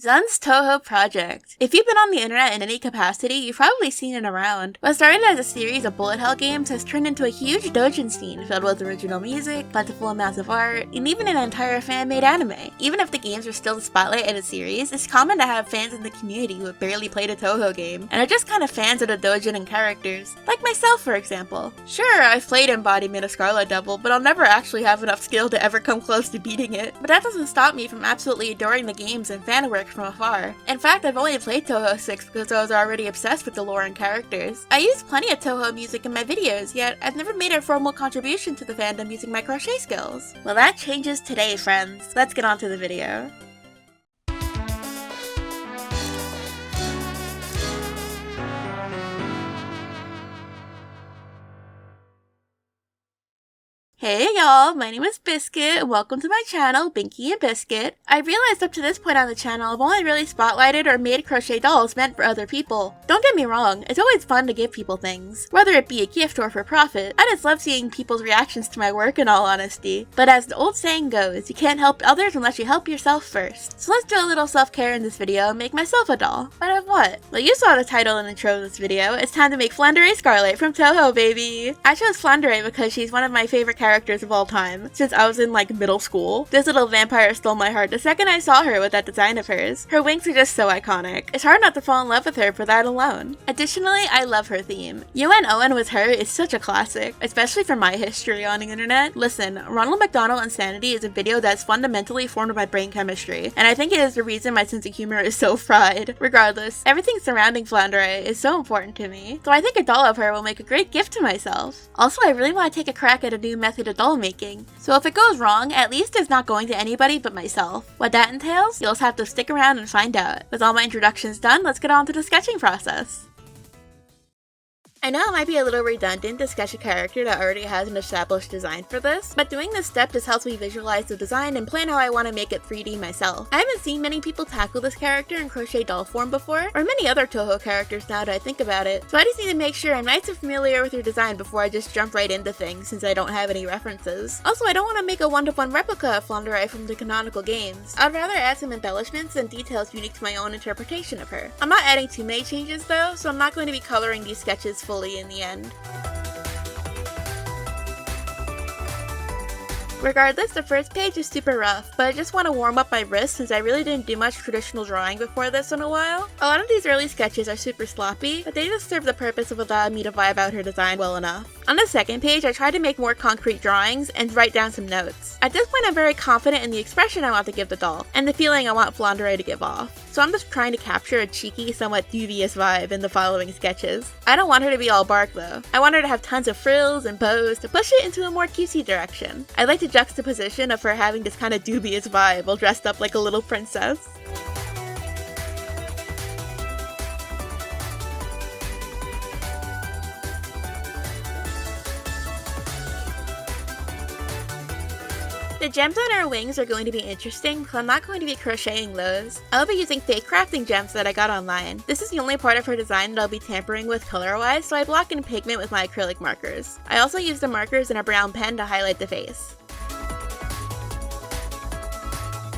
Zun's Toho Project. If you've been on the internet in any capacity, you've probably seen it around. What started as a series of bullet hell games has turned into a huge doujin scene filled with original music, plentiful amounts of art, and even an entire fan-made anime. Even if the games are still the spotlight in a series, it's common to have fans in the community who have barely played a Toho game, and are just kind of fans of the doujin and characters. Like myself, for example. Sure, I've played Embodiment of Scarlet Devil, but I'll never actually have enough skill to ever come close to beating it. But that doesn't stop me from absolutely adoring the games and fan work from afar. In fact, I've only played Toho 6 because I was already obsessed with the lore and characters. I use plenty of Toho music in my videos, yet I've never made a formal contribution to the fandom using my crochet skills. Well, that changes today, friends. Let's get on to the video. Hey y'all, my name is Biscuit, and welcome to my channel, Binky and Biscuit. I realized up to this point on the channel I've only really spotlighted or made crochet dolls meant for other people. Don't get me wrong, it's always fun to give people things, whether it be a gift or for profit. I just love seeing people's reactions to my work in all honesty. But as the old saying goes, you can't help others unless you help yourself first. So let's do a little self-care in this video and make myself a doll. But of what? Well, you saw the title and intro of this video. It's time to make Flandre Scarlet from Toho, baby! I chose Flandre because she's one of my favorite characters of all time, since I was in like middle school. This little vampire stole my heart the second I saw her with that design of hers. Her wings are just so iconic. It's hard not to fall in love with her for that alone. Additionally, I love her theme. Owen with her is such a classic, especially for my history on the internet. Listen, Ronald McDonald Insanity is a video that's fundamentally formed my brain chemistry, and I think it is the reason my sense of humor is so fried. Regardless, everything surrounding Flandre is so important to me, so I think a doll of her will make a great gift to myself. Also, I really want to take a crack at a new method of doll making, so if it goes wrong, at least it's not going to anybody but myself. What that entails, you'll just have to stick around and find out. With all my introductions done, let's get on to the sketching process. I know it might be a little redundant to sketch a character that already has an established design for this, but doing this step just helps me visualize the design and plan how I want to make it 3D myself. I haven't seen many people tackle this character in crochet doll form before, or many other Toho characters now that I think about it, so I just need to make sure I'm nice and familiar with your design before I just jump right into things since I don't have any references. Also, I don't want to make a one-to-one replica of Flandre from the canonical games. I'd rather add some embellishments and details unique to my own interpretation of her. I'm not adding too many changes though, so I'm not going to be coloring these sketches fully in the end. Regardless, the first page is super rough, but I just want to warm up my wrist since I really didn't do much traditional drawing before this in a while. A lot of these early sketches are super sloppy, but they just serve the purpose of allowing me to vibe out her design well enough. On the second page, I tried to make more concrete drawings and write down some notes. At this point, I'm very confident in the expression I want to give the doll, and the feeling I want Flandre to give off. So I'm just trying to capture a cheeky, somewhat dubious vibe in the following sketches. I don't want her to be all bark though. I want her to have tons of frills and bows to push it into a more cutesy direction. I like the juxtaposition of her having this kind of dubious vibe while dressed up like a little princess. The gems on her wings are going to be interesting because I'm not going to be crocheting those. I'll be using fake crafting gems that I got online. This is the only part of her design that I'll be tampering with color-wise, so I block in pigment with my acrylic markers. I also use the markers and a brown pen to highlight the face.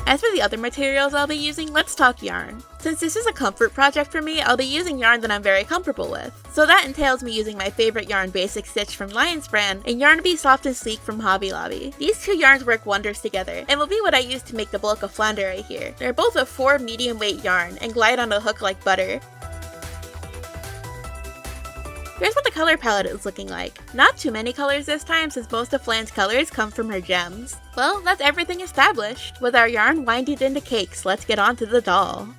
As for the other materials I'll be using, let's talk yarn. Since this is a comfort project for me, I'll be using yarn that I'm very comfortable with. So that entails me using my favorite yarn Basic Stitch from Lion's Brand and Yarn Bee Soft and Sleek from Hobby Lobby. These two yarns work wonders together and will be what I use to make the bulk of Flandre right here. They're both a 4 medium weight yarn and glide on a hook like butter. Here's what the color palette is looking like. Not too many colors this time since most of Flan's colors come from her gems. Well, that's everything established. With our yarn winded into cakes, let's get on to the doll.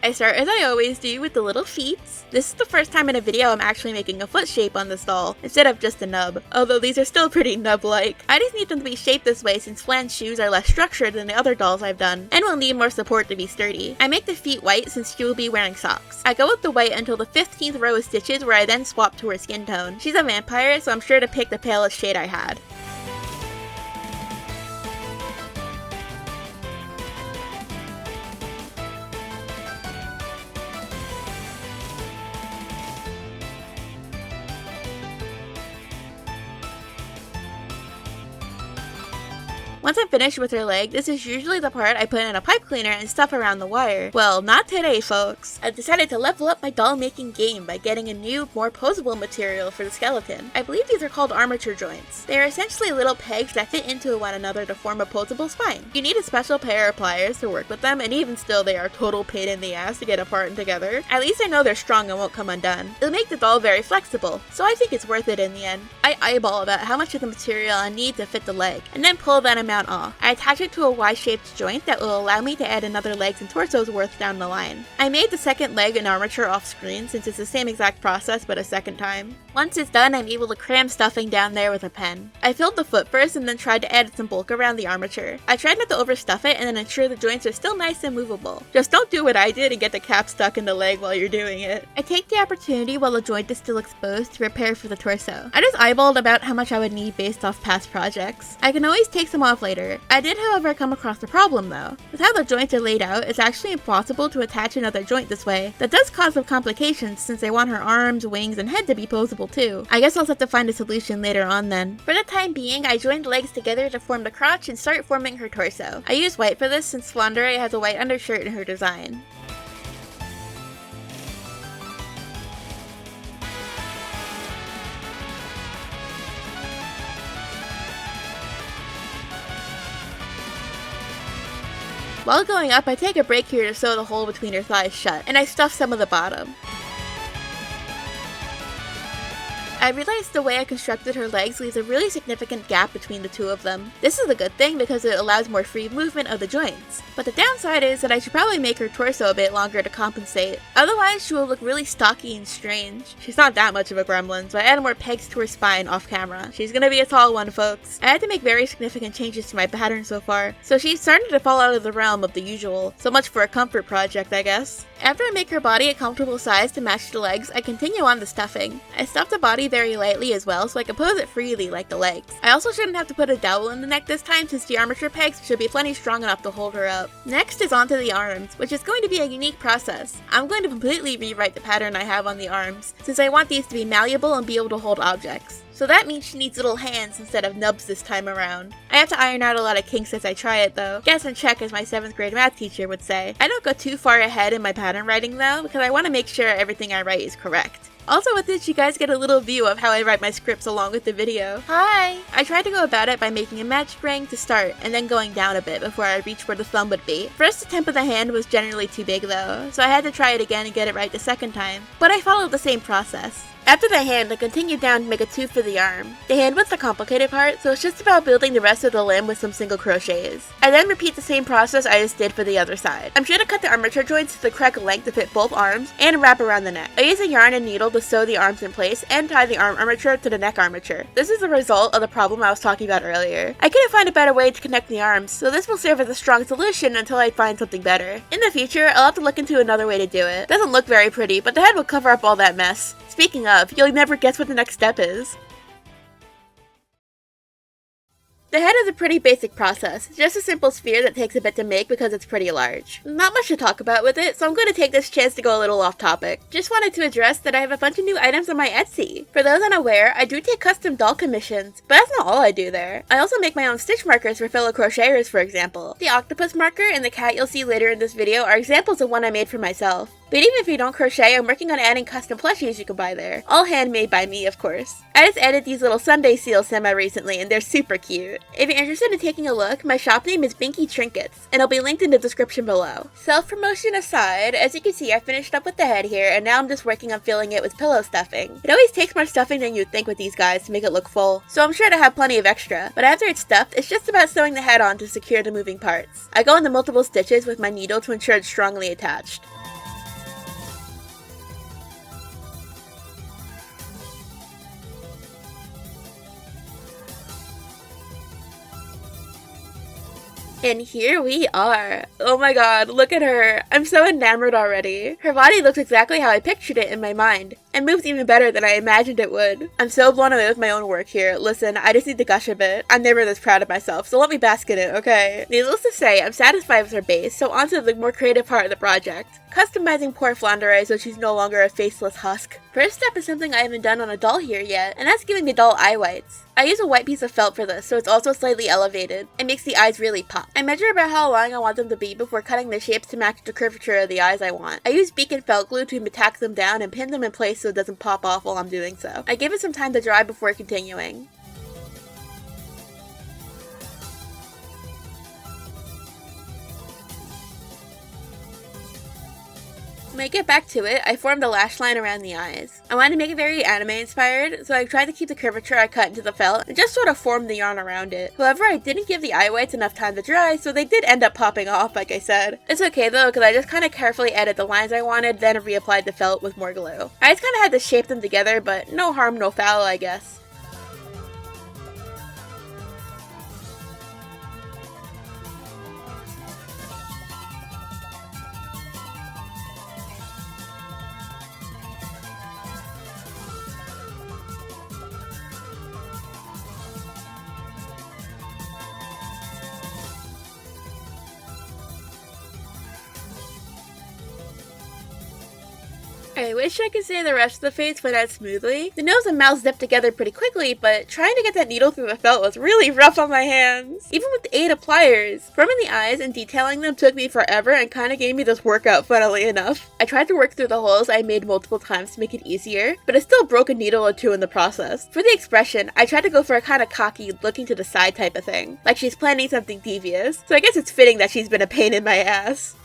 I start as I always do with the little feet. This is the first time in a video I'm actually making a foot shape on this doll, instead of just a nub, although these are still pretty nub-like. I just need them to be shaped this way since Flan's shoes are less structured than the other dolls I've done, and will need more support to be sturdy. I make the feet white since she will be wearing socks. I go with the white until the 15th row of stitches where I then swap to her skin tone. She's a vampire, so I'm sure to pick the palest shade I had. Once I'm finished with her leg, this is usually the part I put in a pipe cleaner and stuff around the wire. Well, not today, folks. I've decided to level up my doll making game by getting a new, more posable material for the skeleton. I believe these are called armature joints. They are essentially little pegs that fit into one another to form a posable spine. You need a special pair of pliers to work with them, and even still they are a total pain in the ass to get apart and together. At least I know they're strong and won't come undone. It'll make the doll very flexible, so I think it's worth it in the end. I eyeball about how much of the material I need to fit the leg, and then pull that amount off. I attach it to a Y-shaped joint that will allow me to add another legs and torso's worth down the line. I made the second leg and armature off screen since it's the same exact process but a second time. Once it's done, I'm able to cram stuffing down there with a pen. I filled the foot first and then tried to add some bulk around the armature. I tried not to overstuff it and then ensure the joints are still nice and movable. Just don't do what I did and get the cap stuck in the leg while you're doing it. I take the opportunity while the joint is still exposed to prepare for the torso. I just eyeballed about how much I would need based off past projects. I can always take some off later. I did, however, come across a problem though. With how the joints are laid out, it's actually impossible to attach another joint this way. That does cause some complications since I want her arms, wings, and head to be posable too. I guess I'll have to find a solution later on then. For the time being, I joined the legs together to form the crotch and start forming her torso. I use white for this since Flandre has a white undershirt in her design. While going up, I take a break here to sew the hole between her thighs shut, and I stuff some of the bottom. I realized the way I constructed her legs leaves a really significant gap between the two of them. This is a good thing because it allows more free movement of the joints. But the downside is that I should probably make her torso a bit longer to compensate. Otherwise, she will look really stocky and strange. She's not that much of a gremlin, so I added more pegs to her spine off camera. She's gonna be a tall one, folks. I had to make very significant changes to my pattern so far, so she's starting to fall out of the realm of the usual. So much for a comfort project, I guess. After I make her body a comfortable size to match the legs, I continue on the stuffing. I stuff the body very lightly as well, so I can pose it freely like the legs. I also shouldn't have to put a dowel in the neck this time since the armature pegs should be plenty strong enough to hold her up. Next is onto the arms, which is going to be a unique process. I'm going to completely rewrite the pattern I have on the arms, since I want these to be malleable and be able to hold objects. So that means she needs little hands instead of nubs this time around. I have to iron out a lot of kinks as I try it though. Guess and check, as my 7th grade math teacher would say. I don't go too far ahead in my pattern writing though, because I want to make sure everything I write is correct. Also with this, you guys get a little view of how I write my scripts along with the video. Hi! I tried to go about it by making a match ring to start, and then going down a bit before I reached where the thumb would be. First attempt of the hand was generally too big though, so I had to try it again and get it right the second time. But I followed the same process. After the hand, I continued down to make a tube for the arm. The hand was the complicated part, so it's just about building the rest of the limb with some single crochets. I then repeat the same process I just did for the other side. I'm sure to cut the armature joints to the correct length to fit both arms, and wrap around the neck. I use a yarn and needle to sew the arms in place, and tie the arm armature to the neck armature. This is the result of the problem I was talking about earlier. I couldn't find a better way to connect the arms, so this will serve as a strong solution until I find something better. In the future, I'll have to look into another way to do it. Doesn't look very pretty, but the head will cover up all that mess. Speaking of, you'll never guess what the next step is. The head is a pretty basic process, just a simple sphere that takes a bit to make because it's pretty large. Not much to talk about with it, so I'm going to take this chance to go a little off topic. Just wanted to address that I have a bunch of new items on my Etsy. For those unaware, I do take custom doll commissions, but that's not all I do there. I also make my own stitch markers for fellow crocheters, for example. The octopus marker and the cat you'll see later in this video are examples of one I made for myself. But even if you don't crochet, I'm working on adding custom plushies you can buy there. All handmade by me, of course. I just added these little Sunday seals semi-recently, and they're super cute. If you're interested in taking a look, my shop name is Binky Trinkets, and it'll be linked in the description below. Self-promotion aside, as you can see, I finished up with the head here, and now I'm just working on filling it with pillow stuffing. It always takes more stuffing than you'd think with these guys to make it look full, so I'm sure to have plenty of extra. But after it's stuffed, it's just about sewing the head on to secure the moving parts. I go into multiple stitches with my needle to ensure it's strongly attached. And here we are. Oh my god, look at her. I'm so enamored already. Her body looks exactly how I pictured it in my mind. It moves even better than I imagined it would. I'm so blown away with my own work here. Listen, I just need to gush a bit. I'm never this proud of myself, so let me bask in it, okay? Needless to say, I'm satisfied with her base, so on to the more creative part of the project. Customizing poor Flandre so she's no longer a faceless husk. First step is something I haven't done on a doll here yet, and that's giving the doll eye whites. I use a white piece of felt for this, so it's also slightly elevated. It makes the eyes really pop. I measure about how long I want them to be before cutting the shapes to match the curvature of the eyes I want. I use beacon felt glue to tack them down and pin them in place so it doesn't pop off while I'm doing so. I give it some time to dry before continuing. When I get back to it, I formed a lash line around the eyes. I wanted to make it very anime inspired, so I tried to keep the curvature I cut into the felt and just sort of formed the yarn around it. However, I didn't give the eye whites enough time to dry, so they did end up popping off like I said. It's okay though, because I just kind of carefully added the lines I wanted, then reapplied the felt with more glue. I just kind of had to shape them together, but no harm, no foul, I guess. I wish I could say the rest of the face went out smoothly. The nose and mouth zipped together pretty quickly, but trying to get that needle through the felt was really rough on my hands. Even with 8 pliers. Forming the eyes and detailing them took me forever and kinda gave me this workout, funnily enough. I tried to work through the holes I made multiple times to make it easier, but I still broke a needle or two in the process. For the expression, I tried to go for a kinda cocky, looking to the side type of thing. Like she's planning something devious. So I guess it's fitting that she's been a pain in my ass.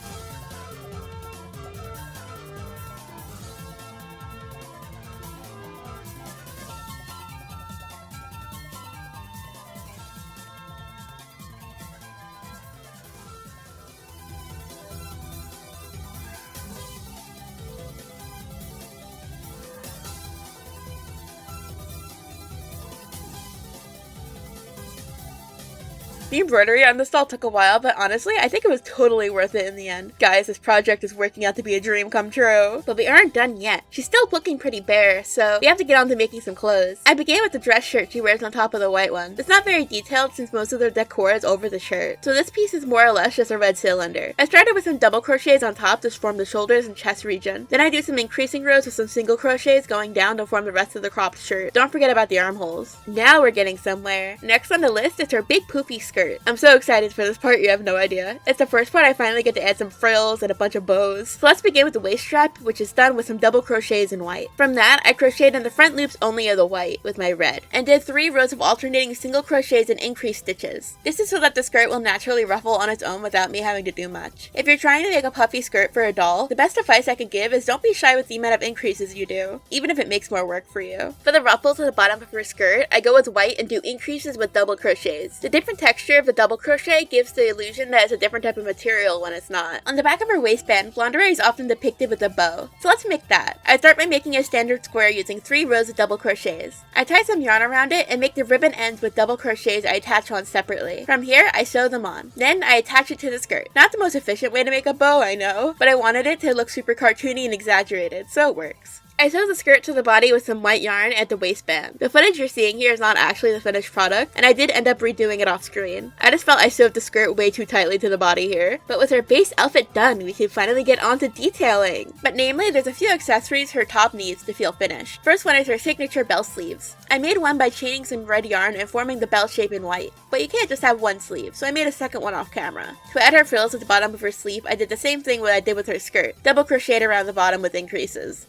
The embroidery on this doll took a while, but honestly, I think it was totally worth it in the end. Guys, this project is working out to be a dream come true. But we aren't done yet. She's still looking pretty bare, so we have to get on to making some clothes. I began with the dress shirt she wears on top of the white one. It's not very detailed since most of their decor is over the shirt, so this piece is more or less just a red cylinder. I started with some double crochets on top to form the shoulders and chest region. Then I do some increasing rows with some single crochets going down to form the rest of the cropped shirt. Don't forget about the armholes. Now we're getting somewhere. Next on the list is her big poofy skirt. I'm so excited for this part, you have no idea. It's the first part I finally get to add some frills and a bunch of bows. So let's begin with the waist strap, which is done with some double crochets in white. From that, I crocheted in the front loops only of the white with my red, and did 3 rows of alternating single crochets and increased stitches. This is so that the skirt will naturally ruffle on its own without me having to do much. If you're trying to make a puffy skirt for a doll, the best advice I could give is don't be shy with the amount of increases you do, even if it makes more work for you. For the ruffles at the bottom of her skirt, I go with white and do increases with double crochets. The different texture of the double crochet gives the illusion that it's a different type of material when it's not. On the back of her waistband, Flandre is often depicted with a bow, so let's make that. I start by making a standard square using 3 rows of double crochets. I tie some yarn around it and make the ribbon ends with double crochets I attach on separately. From here, I sew them on. Then I attach it to the skirt. Not the most efficient way to make a bow, I know, but I wanted it to look super cartoony and exaggerated, so it works. I sew the skirt to the body with some white yarn at the waistband. The footage you're seeing here is not actually the finished product, and I did end up redoing it off screen. I just felt I sewed the skirt way too tightly to the body here. But with her base outfit done, we can finally get on to detailing. But namely, there's a few accessories her top needs to feel finished. First one is her signature bell sleeves. I made one by chaining some red yarn and forming the bell shape in white. But you can't just have one sleeve, so I made a second one off camera. To add her frills at the bottom of her sleeve, I did the same thing what I did with her skirt. Double crocheted around the bottom with increases.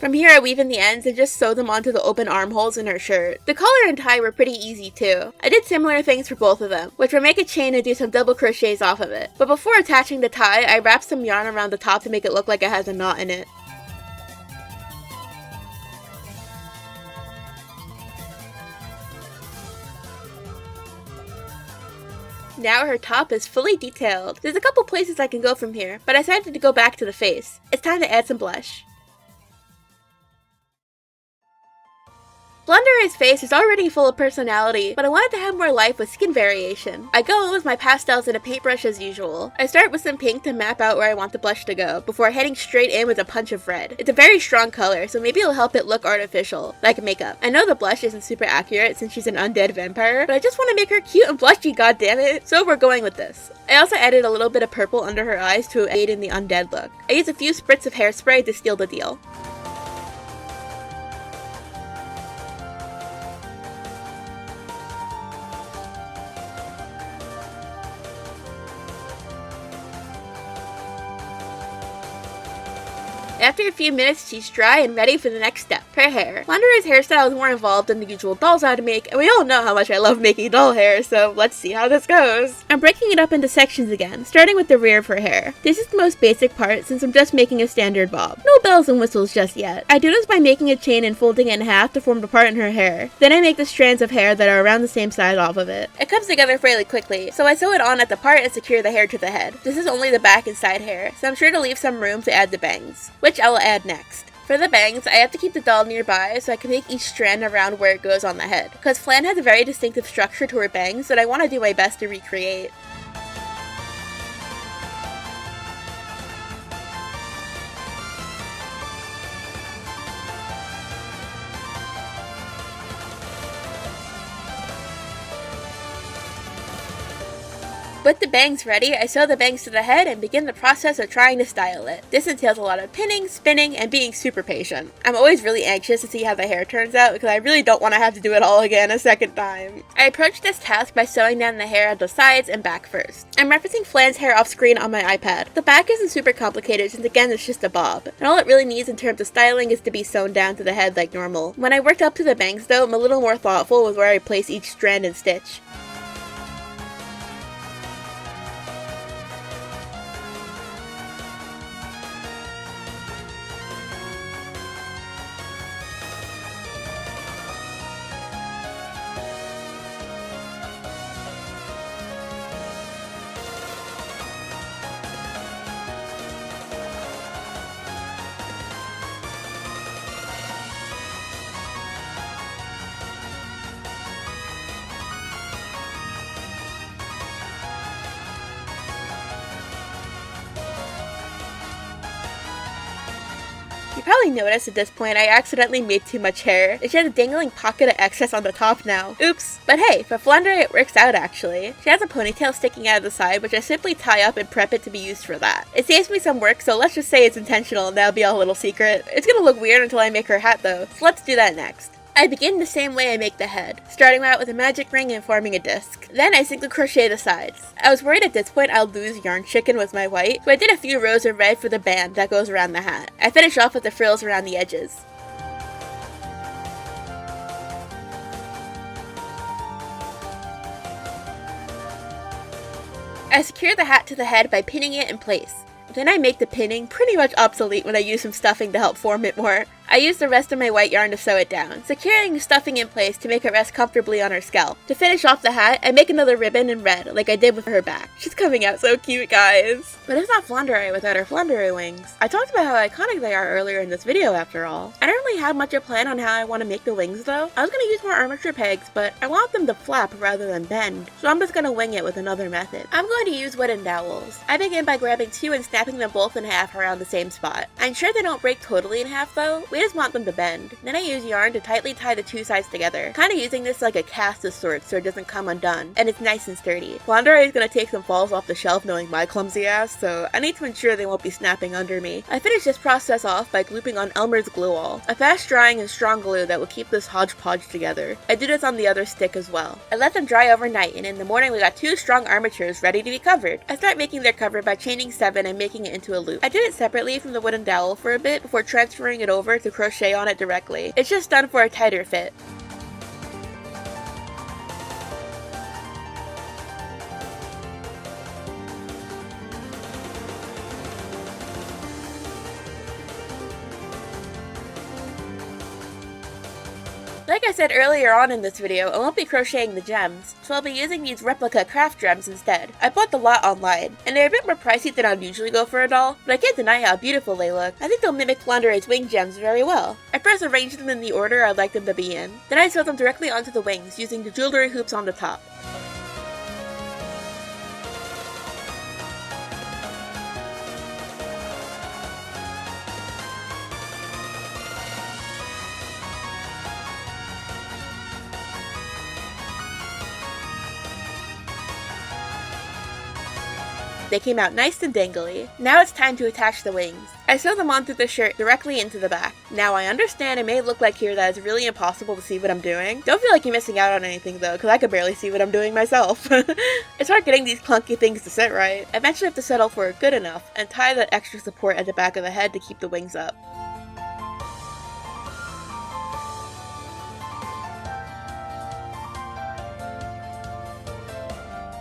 From here, I weave in the ends and just sew them onto the open armholes in her shirt. The collar and tie were pretty easy too. I did similar things for both of them, which were make a chain and do some double crochets off of it. But before attaching the tie, I wrapped some yarn around the top to make it look like it has a knot in it. Now her top is fully detailed. There's a couple places I can go from here, but I decided to go back to the face. It's time to add some blush. Flandre's face is already full of personality, but I wanted to have more life with skin variation. I go in with my pastels and a paintbrush as usual. I start with some pink to map out where I want the blush to go, before heading straight in with a punch of red. It's a very strong color, so maybe it'll help it look artificial, like makeup. I know the blush isn't super accurate since she's an undead vampire, but I just want to make her cute and blushy, goddammit! So we're going with this. I also added a little bit of purple under her eyes to aid in the undead look. I used a few spritz of hairspray to seal the deal. After a few minutes, she's dry and ready for the next step, her hair. Flandre's hairstyle is more involved than the usual dolls I would make, and we all know how much I love making doll hair, so let's see how this goes. I'm breaking it up into sections again, starting with the rear of her hair. This is the most basic part since I'm just making a standard bob. No bells and whistles just yet. I do this by making a chain and folding it in half to form the part in her hair. Then I make the strands of hair that are around the same size off of it. It comes together fairly quickly, so I sew it on at the part and secure the hair to the head. This is only the back and side hair, so I'm sure to leave some room to add the bangs, which I will add next. For the bangs, I have to keep the doll nearby so I can make each strand around where it goes on the head, because Flan has a very distinctive structure to her bangs that I want to do my best to recreate. With the bangs ready, I sew the bangs to the head and begin the process of trying to style it. This entails a lot of pinning, spinning, and being super patient. I'm always really anxious to see how the hair turns out because I really don't want to have to do it all again a second time. I approach this task by sewing down the hair at the sides and back first. I'm referencing Flan's hair off screen on my iPad. The back isn't super complicated since again it's just a bob, and all it really needs in terms of styling is to be sewn down to the head like normal. When I worked up to the bangs though, I'm a little more thoughtful with where I place each strand and stitch. You probably noticed at this point I accidentally made too much hair. It's just a dangling pocket of excess on the top now. Oops. But hey, for Flandre it works out actually. She has a ponytail sticking out of the side which I simply tie up and prep it to be used for that. It saves me some work, so let's just say it's intentional and that'll be a little secret. It's gonna look weird until I make her hat though, so let's do that next. I begin the same way I make the head, starting out with a magic ring and forming a disc. Then I single crochet the sides. I was worried at this point I'll lose yarn chicken with my white, so I did a few rows of red for the band that goes around the hat. I finish off with the frills around the edges. I secure the hat to the head by pinning it in place. Then I make the pinning pretty much obsolete when I use some stuffing to help form it more. I use the rest of my white yarn to sew it down, securing the stuffing in place to make it rest comfortably on her scalp. To finish off the hat, I make another ribbon in red, like I did with her back. She's coming out so cute, guys. But it's not Flandre without her Flandre wings. I talked about how iconic they are earlier in this video after all. I don't really have much of a plan on how I want to make the wings though. I was going to use more armature pegs, but I want them to flap rather than bend, so I'm just going to wing it with another method. I'm going to use wooden dowels. I begin by grabbing two and snapping them both in half around the same spot. I'm sure they don't break totally in half though. We just want them to bend. Then I use yarn to tightly tie the two sides together, kind of using this like a cast of sorts so it doesn't come undone, and it's nice and sturdy. Flandre is going to take some falls off the shelf knowing my clumsy ass, so I need to ensure they won't be snapping under me. I finish this process off by glooping on Elmer's glue all, a fast drying and strong glue that will keep this hodgepodge together. I do this on the other stick as well. I let them dry overnight, and in the morning we got two strong armatures ready to be covered. I start making their cover by chaining 7 and making it into a loop. I did it separately from the wooden dowel for a bit before transferring it over to crochet on it directly. It's just done for a tighter fit. Like I said earlier on in this video, I won't be crocheting the gems, so I'll be using these replica craft gems instead. I bought the lot online, and they're a bit more pricey than I'd usually go for a doll, but I can't deny how beautiful they look. I think they'll mimic Flandre's wing gems very well. I first arranged them in the order I'd like them to be in. Then I sewed them directly onto the wings using the jewelry hoops on the top. They came out nice and dangly. Now it's time to attach the wings. I sew them onto the shirt directly into the back. Now I understand it may look like here that it's really impossible to see what I'm doing. Don't feel like you're missing out on anything though, because I could barely see what I'm doing myself. It's hard getting these clunky things to sit right. Eventually I have to settle for good enough and tie that extra support at the back of the head to keep the wings up.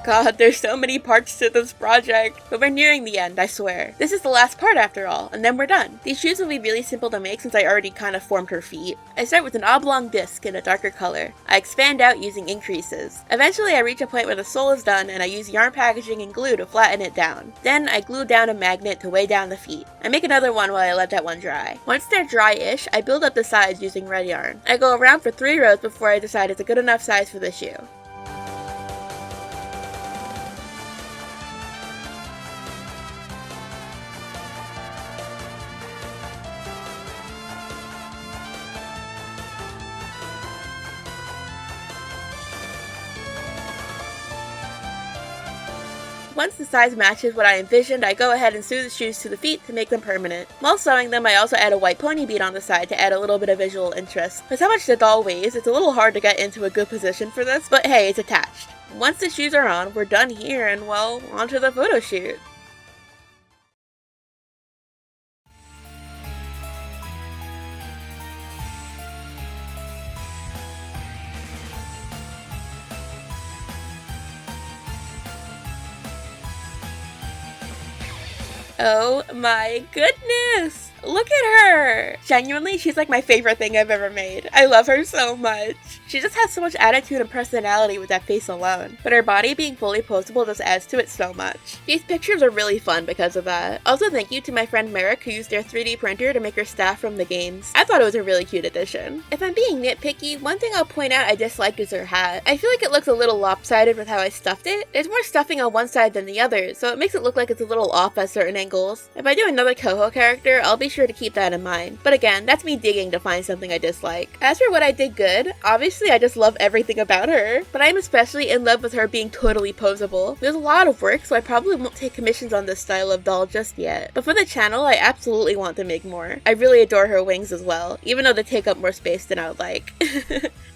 God, there's so many parts to this project, but we're nearing the end, I swear. This is the last part after all, and then we're done. These shoes will be really simple to make since I already kind of formed her feet. I start with an oblong disc in a darker color. I expand out using increases. Eventually I reach a point where the sole is done and I use yarn packaging and glue to flatten it down. Then I glue down a magnet to weigh down the feet. I make another one while I let that one dry. Once they're dry-ish, I build up the sides using red yarn. I go around for 3 rows before I decide it's a good enough size for the shoe. Once the size matches what I envisioned, I go ahead and sew the shoes to the feet to make them permanent. While sewing them, I also add a white pony bead on the side to add a little bit of visual interest. With how much the doll weighs, it's a little hard to get into a good position for this, but hey, it's attached. Once the shoes are on, we're done here and well, onto the photo shoot. Oh my goodness! Look at her! Genuinely, she's like my favorite thing I've ever made. I love her so much. She just has so much attitude and personality with that face alone, but her body being fully posable just adds to it so much. These pictures are really fun because of that. Also, thank you to my friend Merrick who used their 3D printer to make her staff from the games. I thought it was a really cute addition. If I'm being nitpicky, one thing I'll point out I dislike is her hat. I feel like it looks a little lopsided with how I stuffed it. There's more stuffing on one side than the other, so it makes it look like it's a little off at certain angles. If I do another Coho character, I'll be sure to keep that in mind. But again, that's me digging to find something I dislike. As for what I did good, obviously I just love everything about her, but I'm especially in love with her being totally posable. There's a lot of work, so I probably won't take commissions on this style of doll just yet. But for the channel, I absolutely want to make more. I really adore her wings as well, even though they take up more space than I would like.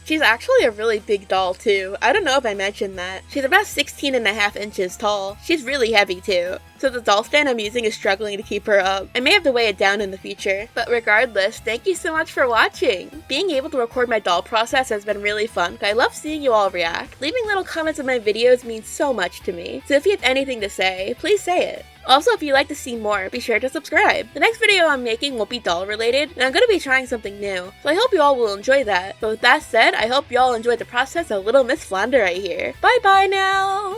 She's actually a really big doll too. I don't know if I mentioned that. She's about 16.5 inches tall. She's really heavy too. So the doll stand I'm using is struggling to keep her up. I may have to weigh it down in the future. But regardless, thank you so much for watching. Being able to record my doll process has been really fun. I love seeing you all react. Leaving little comments on my videos means so much to me. So if you have anything to say, please say it. Also, if you'd like to see more, be sure to subscribe. The next video I'm making will be doll related, and I'm going to be trying something new, so I hope you all will enjoy that. But with that said, I hope you all enjoyed the process of Little Miss Flandre right here. Bye bye now!